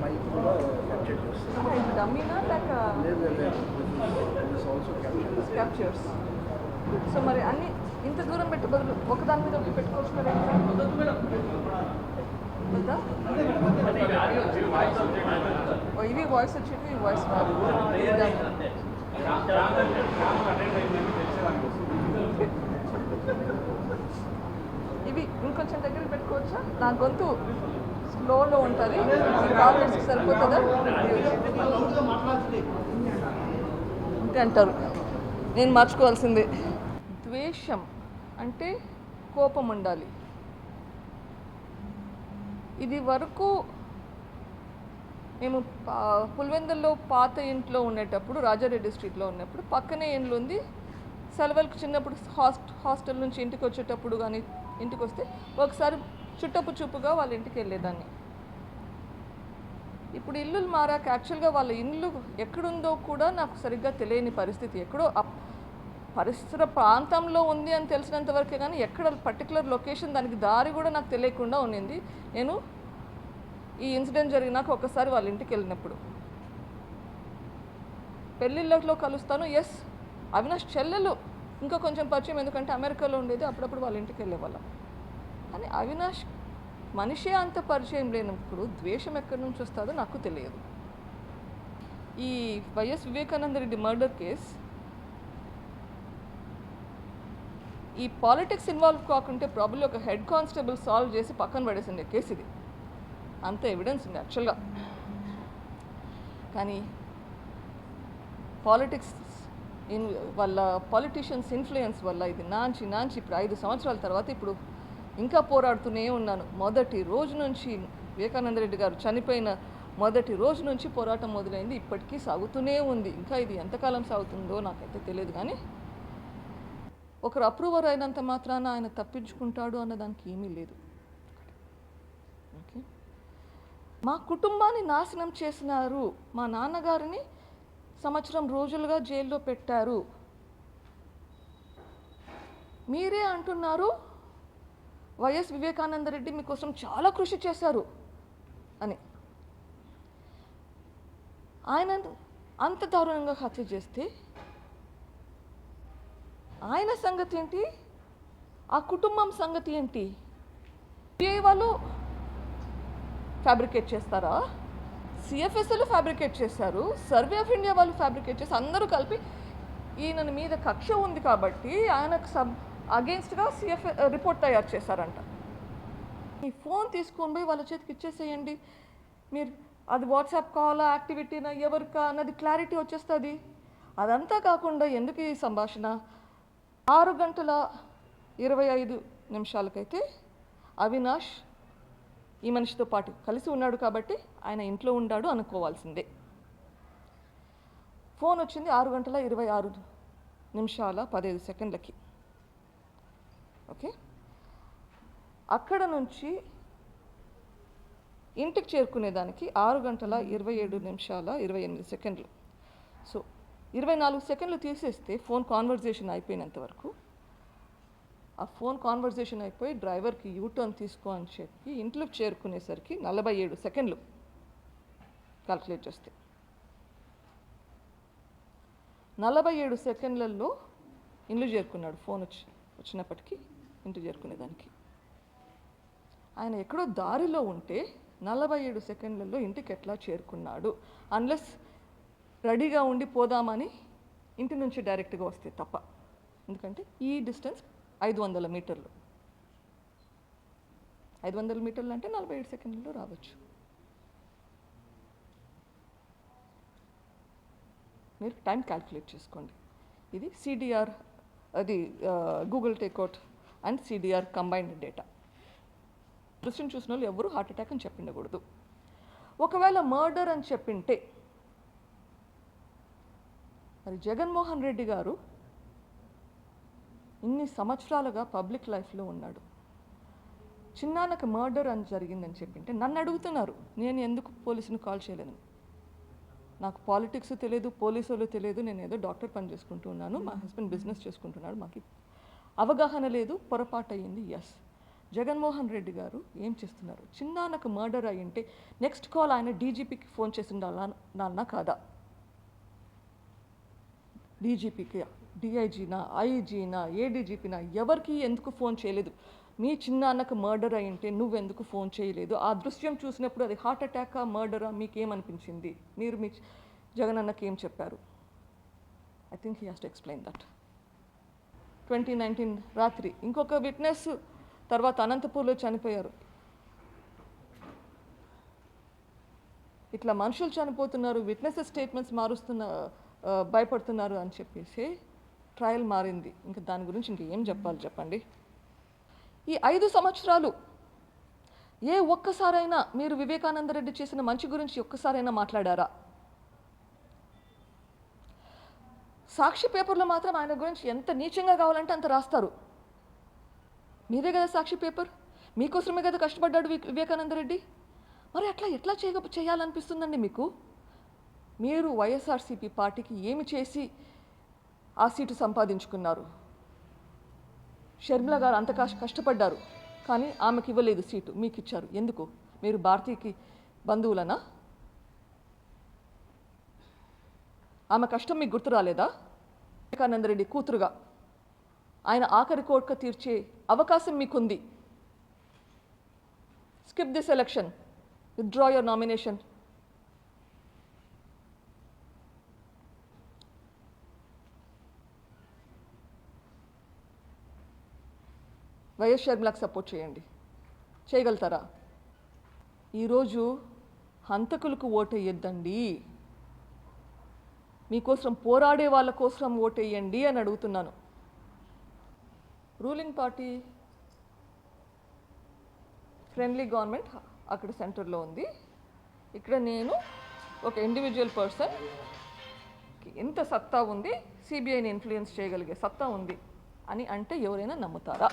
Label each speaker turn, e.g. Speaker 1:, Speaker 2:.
Speaker 1: Mic కూడా capture చేస్తుంది.
Speaker 2: డమ్మీనా లేక
Speaker 1: లేదు దిస్ ఆల్సో
Speaker 2: క్యాప్చర్స్. సో మరి అన్ని ఇంత దూరం పెట్టి బదులు ఒకదాని మీద ఒకటి పెట్టుకోవచ్చు కదా. వద్దా? ఇవి వాయిస్ వచ్చేవి, ఈ వాయిస్ ఇవి ఇంకొంచెం దగ్గర పెట్టుకోవచ్చా? నా గొంతు స్లోలో ఉంటుంది, టాబ్లెట్స్కి సరిపోతుందా అంతే అంటారు. నేను మార్చుకోవాల్సిందే. ద్వేషం అంటే కోపం ఉండాలి. ఇది వరకు మేము పులివెందుల్లో పాత ఇంట్లో ఉండేటప్పుడు, రాజారెడ్డి స్ట్రీట్లో ఉన్నప్పుడు పక్కనే ఇండ్లు ఉంది. సెలవులకు చిన్నప్పుడు హాస్టల్ నుంచి ఇంటికి వచ్చేటప్పుడు కానీ ఇంటికి వస్తే ఒకసారి చుట్టపు చూపుగా వాళ్ళ ఇంటికి వెళ్ళేదాన్ని. ఇప్పుడు ఇల్లులు మారాక యాక్చువల్గా వాళ్ళ ఇల్లు ఎక్కడుందో కూడా నాకు సరిగ్గా తెలియని పరిస్థితి. ఎక్కడో పరిసర ప్రాంతంలో ఉంది అని తెలిసినంత వరకే, కానీ ఎక్కడ పర్టికులర్ లొకేషన్ దానికి దారి కూడా నాకు తెలియకుండా ఉండింది. నేను ఈ ఇన్సిడెంట్ జరిగినాక ఒకసారి వాళ్ళ ఇంటికి వెళ్ళినప్పుడు పెళ్ళిళ్ళలో కలుస్తాను. ఎస్, అవినాష్ చెల్లెలు ఇంకా కొంచెం పరిచయం, ఎందుకంటే అమెరికాలో ఉండేది, అప్పుడప్పుడు వాళ్ళ ఇంటికి వెళ్ళేవాళ్ళం. కానీ అవినాష్ మనిషే అంత పరిచయం లేనప్పుడు ద్వేషం ఎక్కడి నుంచి వస్తుందో నాకు తెలియదు. ఈ YS Vivekananda Reddy murder case ఈ పాలిటిక్స్ ఇన్వాల్వ్ కాకుంటే ప్రాబ్లీ ఒక హెడ్ కానిస్టేబుల్ సాల్వ్ చేసి పక్కన పడేసిండే కేసు ఇది. అంత ఎవిడెన్స్ ఉంది యాక్చువల్గా. కానీ పాలిటిక్స్ వాళ్ళ పాలిటీషియన్స్ ఇన్ఫ్లుయెన్స్ వల్ల ఇది నాంచి ఇప్పుడు 5 సంవత్సరాల తర్వాత ఇప్పుడు ఇంకా పోరాడుతూనే ఉన్నాను. మొదటి రోజు నుంచి, వివేకానంద రెడ్డి గారు చనిపోయిన మొదటి రోజు నుంచి పోరాటం మొదలైంది, ఇప్పటికీ సాగుతూనే ఉంది. ఇంకా ఇది ఎంతకాలం సాగుతుందో నాకైతే తెలియదు. కానీ ఒకరు అప్రూవర్ అయినంత మాత్రాన ఆయన తప్పించుకుంటాడు అన్నదానికి ఏమీ లేదు. ఓకే, మా కుటుంబాన్ని నాశనం చేసినారు, మా నాన్నగారిని సంవత్సరం రోజులుగా జైల్లో పెట్టారు, మీరే అంటున్నారు వైఎస్ వివేకానంద రెడ్డి మీకోసం చాలా కృషి చేశారు అని. ఆయన అంత దారుణంగా హత్య చేస్తే ఆయన సంగతి ఏంటి, ఆ కుటుంబం సంగతి ఏంటి? వాళ్ళు ఫ్యాబ్రికేట్ చేస్తారా? సిఎఫ్ఎస్ఎల్ ఫ్యాబ్రికేట్ చేశారు, సర్వే ఆఫ్ ఇండియా వాళ్ళు ఫ్యాబ్రికేట్ చేసి అందరూ కలిపి ఈయన మీద కక్ష ఉంది కాబట్టి ఆయనకు అగెన్స్ట్గా రిపోర్ట్ తయారు చేశారంట. మీ ఫోన్ తీసుకొని పోయి వాళ్ళ చేతికి ఇచ్చేసేయండి, మీరు అది వాట్సాప్ కావాలా యాక్టివిటీనా ఎవరికా అన్నది క్లారిటీ వచ్చేస్తుంది. అదంతా కాకుండా ఎందుకు ఈ సంభాషణ? 6:25 అవినాష్ ఈ మనిషితో పాటు కలిసి ఉన్నాడు కాబట్టి ఆయన ఇంట్లో ఉన్నాడు అనుకోవాల్సిందే. ఫోన్ వచ్చింది 6:26 ఓకే, అక్కడ నుంచి ఇంటికి చేరుకునేదానికి 6:27 సో 24 సెకండ్లు తీసేస్తే ఫోన్ కాన్వర్జేషన్ అయిపోయినంత వరకు, ఆ ఫోన్ కాన్వర్జేషన్ అయిపోయి డ్రైవర్కి యూటర్న్ తీసుకో అని చెప్పి ఇంట్లోకి చేరుకునేసరికి 47 సెకండ్లు క్యాల్కులేట్ చేస్తే 47 సెకండ్లలో ఇంట్లో చేరుకున్నాడు. ఫోన్ వచ్చినప్పటికీ ఇంటికి చేరుకునేదానికి. ఆయన ఎక్కడో దారిలో ఉంటే 47 సెకండ్లలో ఇంటికి ఎట్లా చేరుకున్నాడు? అన్లెస్ రెడీగా ఉండి పోదామని ఇంటి నుంచి డైరెక్ట్గా వస్తే తప్ప. ఎందుకంటే ఈ డిస్టెన్స్ 500 మీటర్లు. 500 మీటర్లు అంటే 47 సెకండ్లలో రావచ్చు. మీరు టైం క్యాల్కులేట్ చేసుకోండి. ఇది సిడిఆర్, అది Google takeout and CDR combined data. దృష్టిని చూసిన వాళ్ళు ఎవరు హార్ట్ అటాక్ అని చెప్పిండకూడదు. ఒకవేళ మర్డర్ అని చెప్పింటే మరి జగన్మోహన్ రెడ్డి గారు ఇన్ని సంవత్సరాలుగా పబ్లిక్ లైఫ్లో ఉన్నాడు. చిన్నాన్నకు మర్డర్ అని జరిగిందని చెప్పింటే నన్ను అడుగుతున్నారు నేను ఎందుకు పోలీసుని కాల్ చేయలేను. నాకు పాలిటిక్స్ తెలియదు, పోలీసులు తెలియదు, నేను ఏదో డాక్టర్ పని చేసుకుంటూ ఉన్నాను, మా హస్బెండ్ బిజినెస్ చేసుకుంటున్నాడు, మాకు అవగాహన లేదు, పొరపాటు అయ్యింది. ఎస్, జగన్మోహన్ రెడ్డి గారు ఏం చేస్తున్నారు? చిన్నాన్నకు మర్డర్ అయ్యింటే నెక్స్ట్ కాల్ ఆయన డీజీపీకి ఫోన్ చేసి ఉండాలన్నా కాదా? డీజీపీకి, డిఐజీనా, ఐజీనా, ఏడీజీపీనా ఎవరికి ఎందుకు ఫోన్ చేయలేదు? మీ చిన్నాన్నకు మర్డర్ అయ్యింటే నువ్వెందుకు ఫోన్ చేయలేదు? ఆ దృశ్యం చూసినప్పుడు అది హార్ట్ అటాకా, మర్డరా మీకేమనిపించింది? మీరు మీ జగనన్నకి ఏం చెప్పారు? I think he has to explain that. 2019 రాత్రి ఇంకొక విట్నెస్ తర్వాత అనంతపూర్లో చనిపోయారు. ఇట్లా మనుషులు చనిపోతున్నారు, విట్నెసెస్ స్టేట్మెంట్స్ భయపడుతున్నారు అని చెప్పేసి ట్రయల్ మారింది. ఇంకా దాని గురించి ఇంకేం చెప్పాలి చెప్పండి? ఈ 5 సంవత్సరాలు ఏ ఒక్కసారైనా మీరు వివేకానంద రెడ్డి చేసిన మంచి గురించి ఒక్కసారైనా మాట్లాడారా? సాక్షి పేపర్లో మాత్రం ఆయన గురించి ఎంత నీచంగా కావాలంటే అంత రాస్తారు. మీరే కదా సాక్షి పేపర్, మీకోసమే కదా కష్టపడ్డాడు వివేకానంద రెడ్డి. మరి అట్లా ఎట్లా చేయాలనిపిస్తుందండి మీకు? మీరు వైఎస్ఆర్సీపీ పార్టీకి ఏమి చేసి ఆ సీటు సంపాదించుకున్నారు? షర్మిల గారు అంత కష్టపడ్డారు, కానీ ఆమెకి ఇవ్వలేదు సీటు, మీకు ఇచ్చారు. ఎందుకు? మీరు భారతీయకి బంధువులనా? ఆమె కష్టం మీకు గుర్తు రాలేదా? వివేకానంద రెడ్డి కూతురుగా ఆయన ఆఖరి కోరిక తీర్చే అవకాశం మీకుంది. స్కిప్ this election, withdraw your nomination. YS షర్మిలకు సపోర్ట్ చేయండి. చేయగలుగుతారా? ఈరోజు హంతకులకు ఓటేయొద్దండి, మీకోసం పోరాడే వాళ్ళ కోసం ఓటేయండి అని అడుగుతున్నాను. రూలింగ్ పార్టీ ఫ్రెండ్లీ గవర్నమెంట్ అక్కడ సెంటర్లో ఉంది. ఇక్కడ నేను ఒక ఇండివిజువల్ పర్సన్, ఎంత సత్తా ఉంది, సిబిఐని ఇన్ఫ్లుయెన్స్ చేయగలిగే సత్తా ఉంది అని అంటే ఎవరైనా నమ్ముతారా?